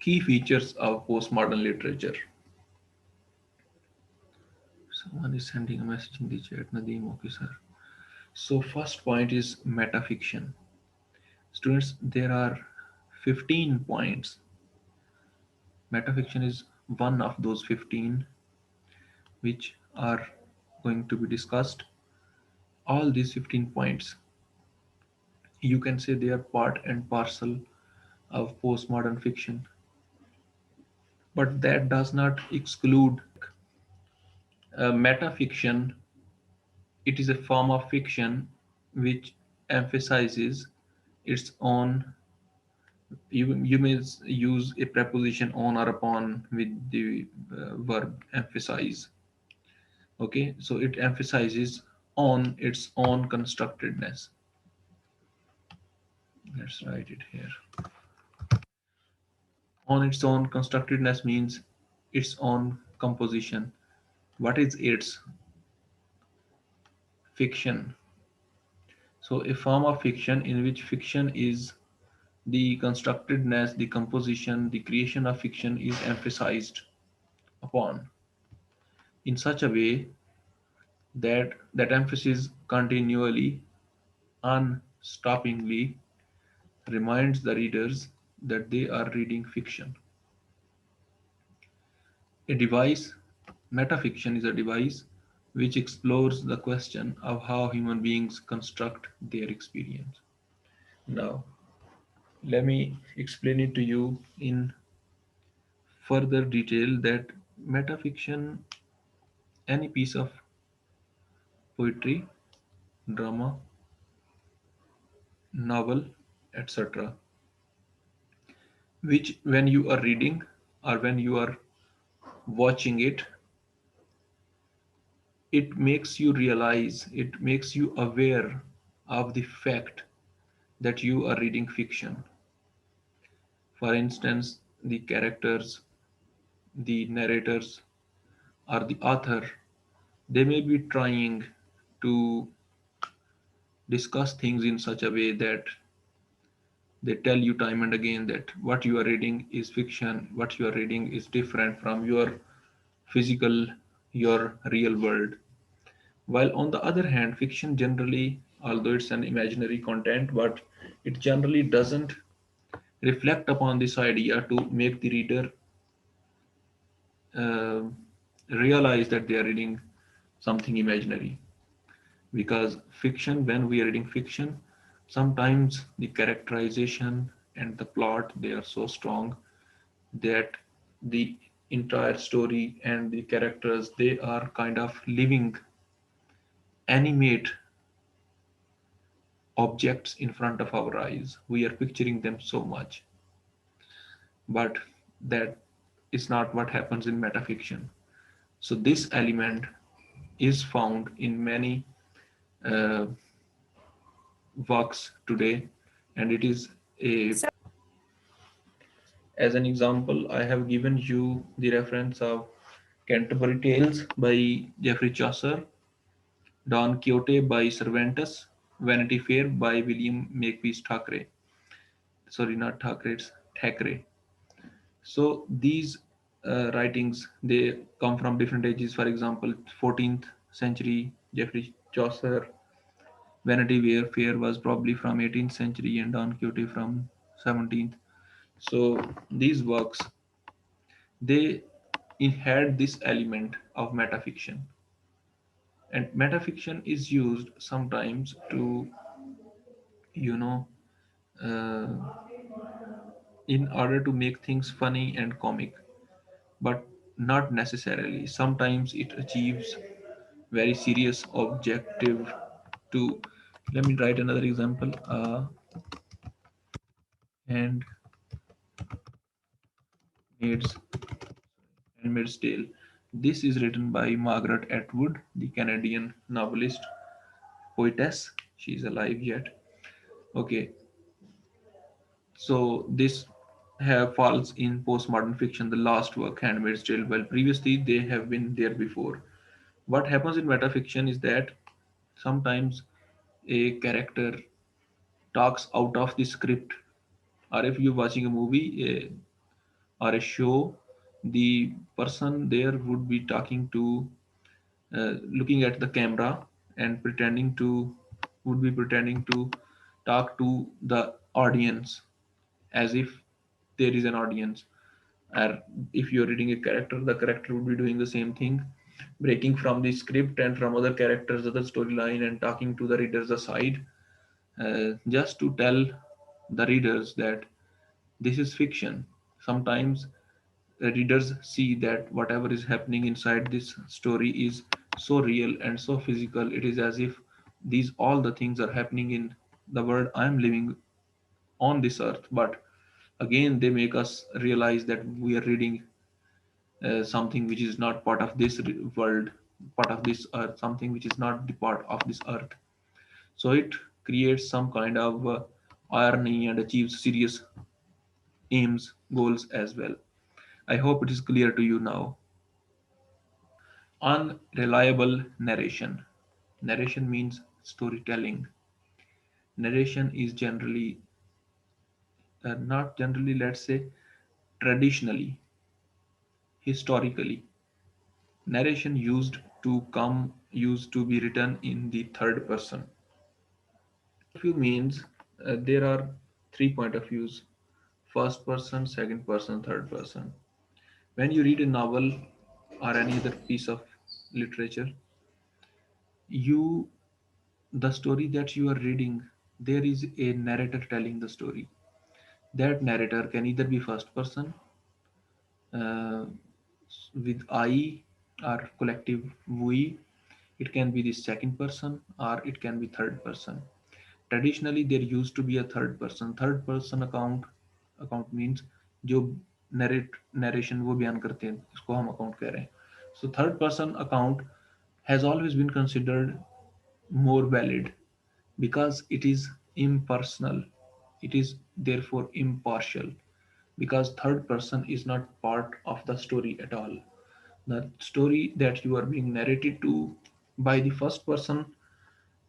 Key features of postmodern literature. Someone is sending a message in the chat. Nadeem, okay, sir. So first point is metafiction. Students, there are 15 points. Metafiction is one of those 15 which are going to be discussed. All these 15 points, you can say they are part and parcel of postmodern fiction, but that does not exclude metafiction. It is a form of fiction which emphasizes its own. You may use a preposition on or upon with the verb emphasize. Okay, so it emphasizes on its own constructedness. Let's write it here. On its own constructedness means its own composition. What is its? Fiction. So a form of fiction in which fiction is the constructedness, the composition, the creation of fiction is emphasized upon in such a way that that emphasis continually, unstoppingly reminds the readers that they are reading fiction. A device, metafiction is a device which explores the question of how human beings construct their experience. Now, let me explain it to you in further detail that metafiction, any piece of poetry, drama, novel, etc., which when you are reading or when you are watching it, it makes you realize, it makes you aware of the fact that you are reading fiction. For instance, the characters, the narrators, or the author, they may be trying to discuss things in such a way that they tell you time and again that what you are reading is fiction, what you are reading is different from your physical, your real world. While on the other hand, fiction generally, although it's an imaginary content, but it generally doesn't reflect upon this idea to make the reader uh, realize that they are reading something imaginary. Because fiction, when we are reading fiction, sometimes the characterization and the plot, they are so strong that the entire story and the characters, they are kind of living animate objects in front of our eyes. We are picturing them so much, but that is not what happens in metafiction. So this element is found in many uh, works today, and it is a, as an example, I have given you the reference of Canterbury Tales by Geoffrey Chaucer, Don Quixote by Cervantes, Vanity Fair by William Makepeace Thackeray. Sorry, not Thackeray, it's Thackeray. So these writings, they come from different ages. For example, 14th century Geoffrey Chaucer, Vanity Fair was probably from 18th century, and Don Quixote from 17th. So these works, they had this element of metafiction, and metafiction is used sometimes to, you know, uh, in order to make things funny and comic, but not necessarily. Sometimes it achieves very serious objective to. Let me write another example. And maids Handmaid's Tale. This is written by Margaret Atwood, the Canadian novelist, poetess. She is alive yet. Okay, so this have falls in postmodern fiction, the last work, Handmaid's Tale. Well, previously they have been there before. What happens in metafiction is that sometimes a character talks out of the script, or if you're watching a movie, or a show, the person there would be talking to, looking at the camera and pretending to talk to the audience as if there is an audience. Or if you're reading a character, the character would be doing the same thing, breaking from the script and from other characters, other storyline, and talking to the readers aside, just to tell the readers that this is fiction. Sometimes readers see that whatever is happening inside this story is so real and so physical. It is as if these all the things are happening in the world I am living on this earth. But again, they make us realize that we are reading something which is not part of this world, part of this earth, something which is not the part of this earth. So it creates some kind of irony and achieves serious aims, goals as well. I hope it is clear to you now. Unreliable narration. Narration means storytelling. Narration is generally, not generally, let's say, traditionally, historically, narration used to be written in the third person. View means there are three point of views: first person, second person, third person. When you read a novel or any other piece of literature, you the story that you are reading, there is a narrator telling the story. That narrator can either be first person, uh, with I or collective we. It can be the second person or it can be third person. Traditionally, there used to be a third person. Third person account means जो narration वो बयान करते हैं इसको हम account कह रहे हैं. So third person account has always been considered more valid because it is impersonal. It is therefore impartial because third person is not part of the story at all. The story that you are being narrated to by the first person,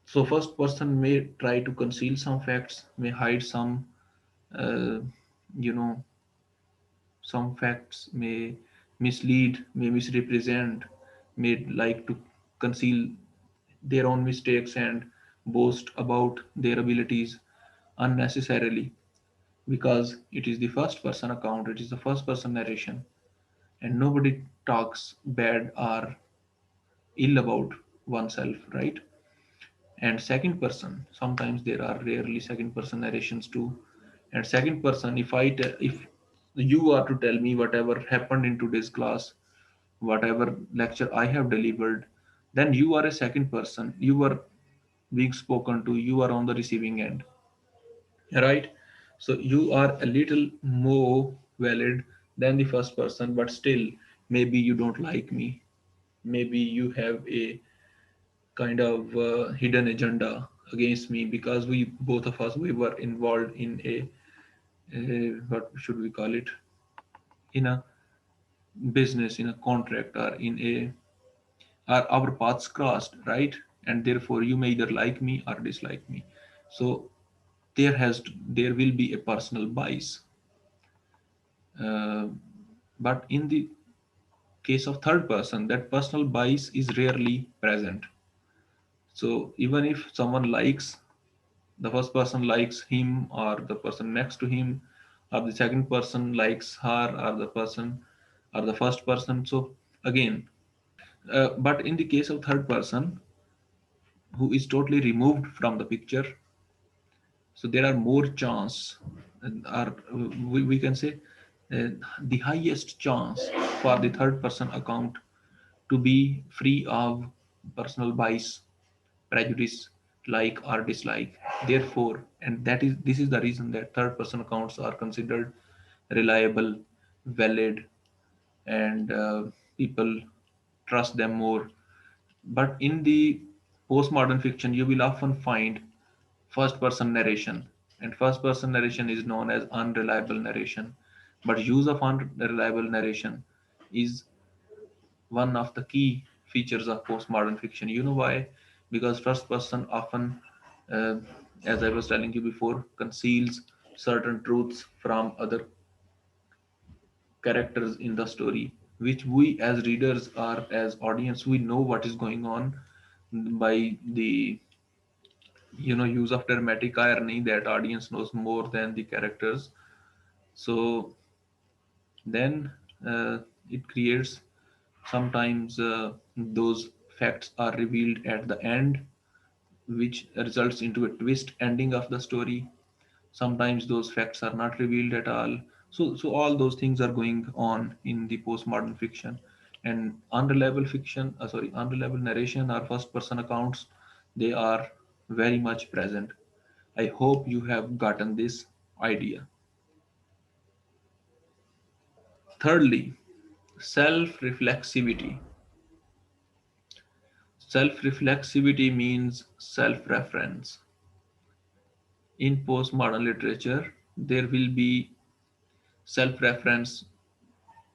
so first person may try to conceal some facts, may hide uh, you know, some facts, may mislead, may misrepresent, may like to conceal their own mistakes and boast about their abilities unnecessarily because it is the first person account, it is the first person narration, and nobody talks bad or ill about oneself, right? And second person, sometimes there are rarely second person narrations too. And second person, if you are to tell me whatever happened in today's class, whatever lecture I have delivered, then you are a second person, you are being spoken to, you are on the receiving end, right? So you are a little more valid than the first person, but still maybe you don't like me, maybe you have a kind of hidden agenda against me because we both of us we were involved in a what should we call it, in a business, in a contract, or in a or our paths crossed, right? And therefore you may either like me or dislike me. So there will be a personal bias, uh, but in the case of third person, that personal bias is rarely present. So even if someone likes, the first person likes him or the person next to him, or the second person likes her or the person or the first person, so again, but in the case of third person who is totally removed from the picture, so there are more chance, or we can say uh, the highest chance for the third person account to be free of personal bias, prejudice, like or dislike. Therefore, and that is this is the reason that third person accounts are considered reliable, valid, and people trust them more. But in the postmodern fiction, you will often find first person narration, and first person narration is known as unreliable narration. But use of unreliable narration is one of the key features of postmodern fiction. You know why? Because first person often, uh, as I was telling you before, conceals certain truths from other characters in the story, which we as readers or as audience, we know what is going on by the use of dramatic irony that audience knows more than the characters. So then it creates sometimes those facts are revealed at the end, which results into a twist ending of the story. Sometimes those facts are not revealed at all. So all those things are going on in the postmodern fiction. And unreliable fiction, unreliable narration or first person accounts, they are very much present. I hope you have gotten this idea. Thirdly, self-reflexivity. Self-reflexivity means self-reference. In postmodern literature, there will be self-reference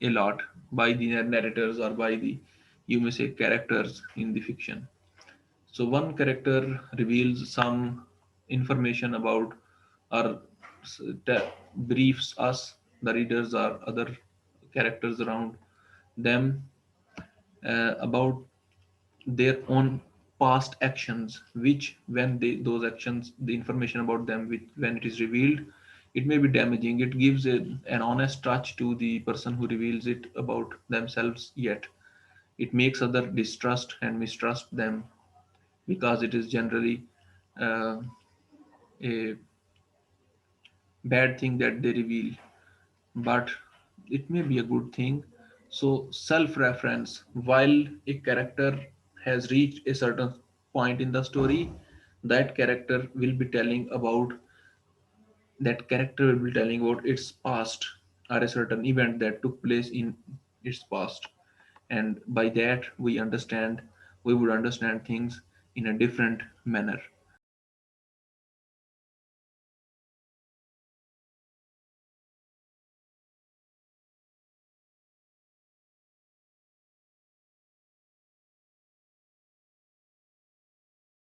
a lot by the narrators or by the, you may say, characters in the fiction. So one character reveals some information about, or briefs us, the readers or other characters around them, about their own past actions, which when those actions, the information about them, which when it is revealed, it may be damaging. It gives an honest touch to the person who reveals it about themselves, yet it makes other distrust and mistrust them, because it is generally uh, a bad thing that they reveal, but it may be a good thing. So, self reference, while a character has reached a certain point in the story, that character will be telling about its past, or a certain event that took place in its past. And by that, we would understand things in a different manner.